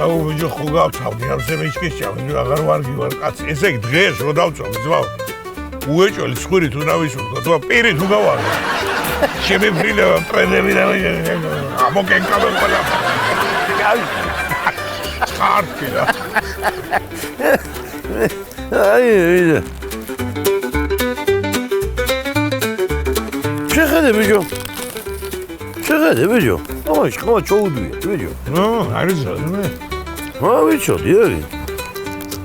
აუ ბიჭო ხო გავცავდი ამ სემეჩკეში აღარ ვარგი ვარ კაცი ესე იგი დღეს რო დავწვავ ძმაო უეჭველი სხვირით უნდა ვისურვო თუ პირით უნდა ვარგო შემიფრინება პრეზები და ამოკენკავენ ყველა ხარკი რა აი შეხედე ბიჭო ამაში ხმა ჩაუდვია ბიჭო არის რა ბიჭო დიერი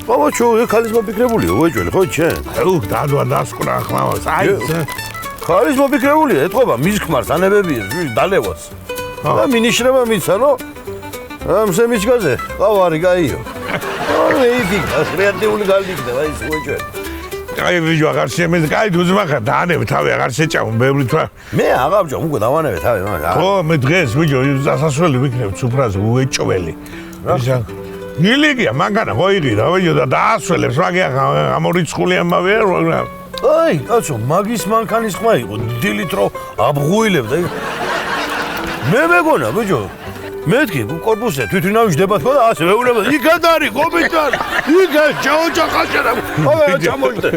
ბაბაჩო ხალის მოფიქრებულია უეჭველი ხო ჩენ აუ დადვა დასკრა ხმავს აი ხალის მოფიქრებულია ეთქობა მის ხმარს ანებებია დალევას და მინიშნება მიცანო ამ სემიჩკაზე ყავარი გაიო ეითი კრეატიული გალიქდება ის უეჭველი აი ბიჭო აღარ შემეს კაი დუზმახა დაანებ თავი აღარ შეჭამო ბევრი თვა მე აღავჭა უკვე დავანებე თავი მაგრამ ხო მე დღეს ბიჭო სასასვლელი ვიქნებ სუფრაზე უეჭველი ისა ნილიგია მანქანა ხო იღირა ბიჭო და დაასველებს მაგია ამორიცხული ამავე აი კაცო მაგის მანქანის ხმა იყო დილით რო აბღუილებდა მე მეგონა ბიჭო მეთქი კორპუსზე თვითონ ავიჯდება თქო და ასე მეუბნება იქად არის კომიტარ იქა ჩაოჭახაშერა აბა ჩამოჭდე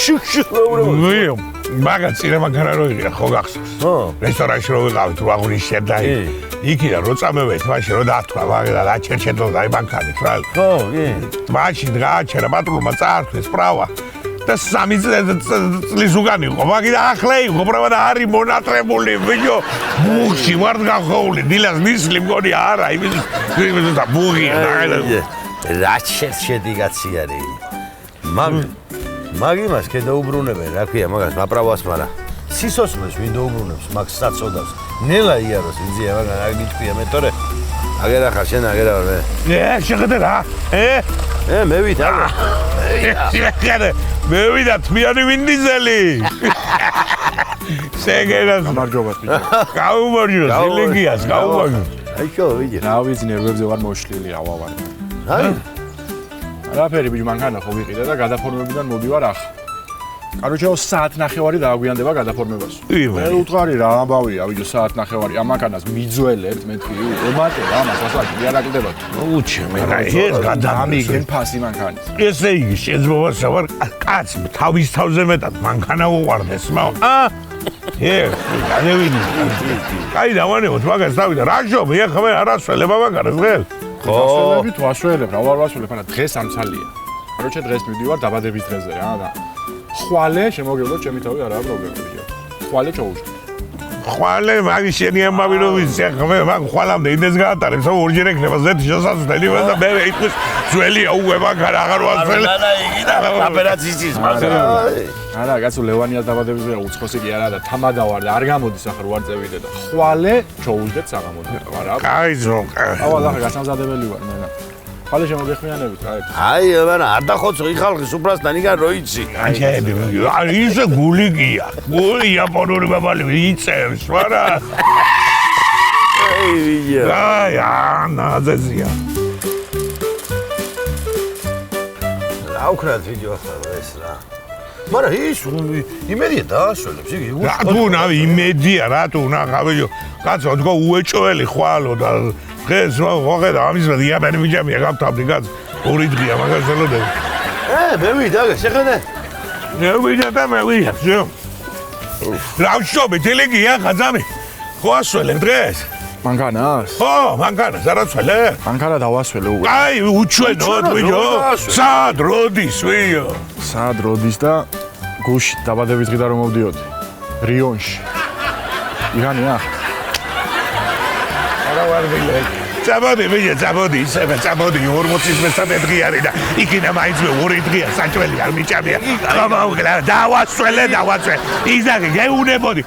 შუშ მეუბნება მაგაც წინა მანქანა რო იღირა ხო გახსოვს რესტორანში რო ვიყავით თუ აღნიშნე და იქიდან რო წამევით მაშინ რო დათქვა მაგა და ჩერჩედო და მანქანით რა ხო კი მაშინ გააჩერა პატრულმა წაართვეს პრავა და 3 წლის უგან იყო მაგი და ახლა იყო პრავა და არის მონატრებული ბიჭო ბუხში ვარ გახოული დილას მისლი მგონი არა იმის და ბუღია რა შედი კაცი არის მაგი მას კედაუბრუნებენ რა ქვია მაგას მაპრავას მარა სისოსმეს ვინ დაუბრუნებს მაგ საწოდავს ნელა იაროს იძია მაგა აგიჭია მე თორე აგერა ხარ შენ აგერა ვარ მე შეხედე რა მე ვით აგა შეხედე მე ვიდა თმიანი ვინდიზელი შეგერა გამარჯობა ბიჭო გაუმარჯოს ილიგიას გაუმარჯოს აი შო ვიჯი რა ვიცი ნერვებზე ვარ მოშლილი ავავარ აი არაფერი ბიჭო მანქანა ხო ვიყიდე და გადაფორმებიდან მოვიდივარ ახლა კაროჩე საათ ნახევარი დააგვიანდება გადაფორმებას მე უთხარი რა ამბავია ბიჭო საათ ნახევარი ამ მანქანას მიძველებთ მეთქი ემატება ამას ასაკი იარაკდება უჩე მე რა ეს გადამიგენ ფასი მანქანის ესე იგი შეძმობა სავარ კაც თავის თავზე მეტად მანქანა უყვარდეს მაო გადევინი კაი დავანებოთ მაგას დავიდა რა შობი ახლა მე არ ასველებ მაგას დღეს ხო ასველები თუ ასველებ რა ვარ ვასველებ ანა დღეს ამცალია კაროჩე დღეს მივდივარ დაბადების დღეზე რა და ხვალე შემოგევლოთ ჩემი თავი არაა პრობლემა ხვალე ჩაუშვი ხვალე მაგის შენი ამბავი რომ ვიცი ახლა მე მაგ ხვალამდე ინდეს გაატარებს ორჯერ ეკნება ზეთი შესაძლებელი და მე იტყვის ძველია უკვე მაგარ აღარ ვასველ ოპერაციის მაგრამ არა კაცო ლევანიას დაბადების დღეა უცხოსი კი არა და თამადავარ და არ გამოდის ახლა რო არ წევიდე და ხვალე ჩაუშვდეთ საღამოთი არა კაი ძო ავალ ახლა გასამზადებელი ვარ მე ხვალე შემოგეხმიანებით რა აი მაგრამ არ დახოცო ხალხი სუფრასთან იგან რო იცი აჩები აი ისე გულიგია გული იაპონური ბაბალი იწევს ვარა აი ვიჯა აი ანაზეზია რა უკრათ ვიჯო ახლა ეს რა მაგრამ ის იმედია დაასრულებს იგი რატო ნავი იმედია რატო ნახავიო კაცო თქო უეჭველი ხვალო და დღეს ვახედა ამის იაპონი მიჯამია გავთავდი კაც ორი დღეა მაგას ელოდები მე ვიდა შეხედე მე ვიდა და მე ვიდა შო რა შობი თილიგია ხაზამი ხო ასველებ დღეს მანქანას ხო მანქანას არ ასველე მანქანა დავასველე უკვე აი უჩვენოთ ვიჯო სად როდის ვიო სად როდის და გუში დაბადების დღიდან რომ მოვდიოდი რიონში ირანია არა ვარ ვილე წაბოდი ვიჯო წაბოდი ისე წაბოდი 40-ის მესამე დღე არის და იქიდან მაინც მე 2 დღეა საჭველი არ მიჭამია გამაუგლა დავასველე იზაგე გეუნებოდი